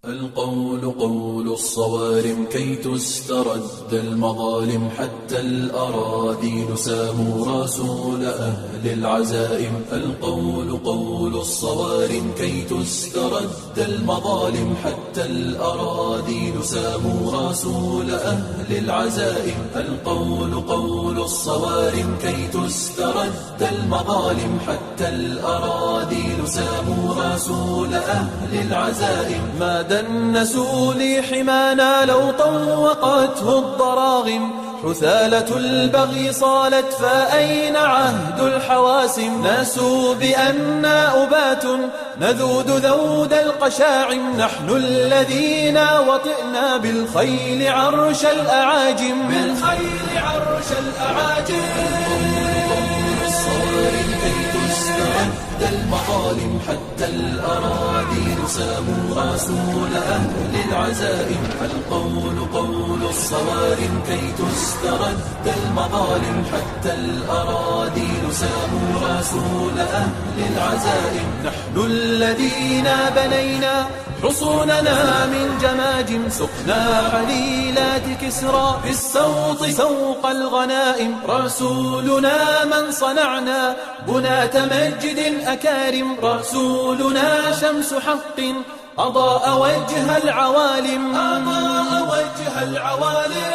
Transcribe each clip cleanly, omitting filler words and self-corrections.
القول قول الصوارم كي تسترد المظالم، حتى الأراذيل ساموا رسول أهل العزائم. القول قول الصوارم كي تسترد المظالم، حتى الأراذيل ساموا رسول أهل العزائم. القول قول الصوارم كي تسترد المظالم، حتى الأراذيل ساموا رسول أهل العزائم. ما دنسوا لي حمانا لو طوقته الضراغم، حثالة البغي صالت فأين عهد الحواسم. ناسوا بأننا أبات نذود ذود القشاعم، نحن الذين وطئنا بالخيل عرش الأعاجم. بالخيل عرش الأعاجم. المظالم حتى الأراذيل ساموا رسول أهل العزائم. القول قول الصوارم كي تسترد المظالم، حتى الأراذيل ساموا رسول أهل العزائم. نحن الذين بنينا حصوننا من جماجم، سقنا حليلات كسرى بالسوط سوق الغنائم. رسولنا من صنعنا بناة مجد أكارم، رسولنا شمس حق أضاء وجه العوالم. أضاء وجه العوالم.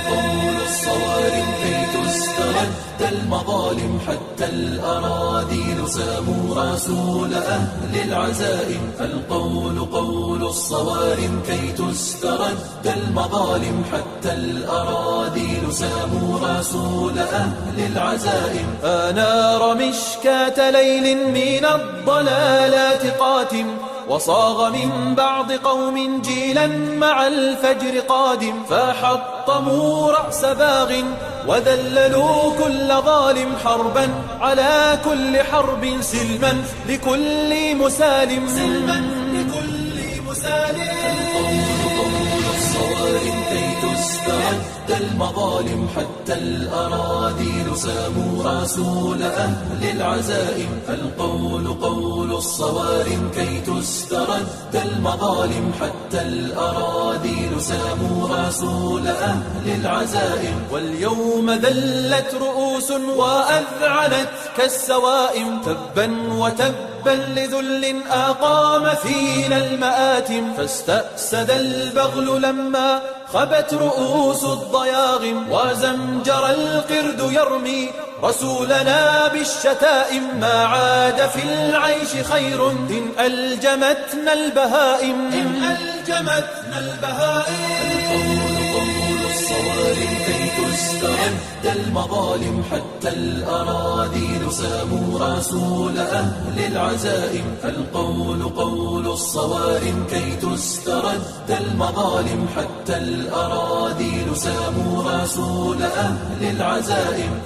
قول الصوارم كي تسترد المظالم، حتى الأراذيل ساموا رسول أهل العزائم. القول قول الصوارم كي تسترد المظالم، حتى الأراذيل ساموا رسول أهل العزائم. أنار مشكاة ليل من الضلالات قاتم، وصاغ من بعض قوم جيلا مع الفجر قادم. فحطموا رأس باغ وذللوا كل ظالم، حربا على كل حرب سلما لكل مسالم. سلما لكل مسالم. قول الصوارم كي تسترد المظالم، حتى الأراذيل ساموا رسول أهل العزائم. القول قول الصوارم كي تسترد المظالم، حتى الأراذيل ساموا رسول أهل العزائم. واليوم ذلت رؤوس وأذعنت كالسوائم، تبا وتبا لذل أقام فينا المآتم. فاستأسد البغل لما خبت رؤوس الضياغم، وزمجر القرد يرمي رسولنا بالشتائم. ما عاد في العيش خير إن ألجمتنا البهائم. إن ألجمتنا البهائم. قول الصوارم كي تسترد المظالم، حتى الأراذيل ساموا رسول أهل العزائم. القول قول الصوارم كي تسترد المظالم، حتى الأراذيل ساموا رسول أهل العزائم.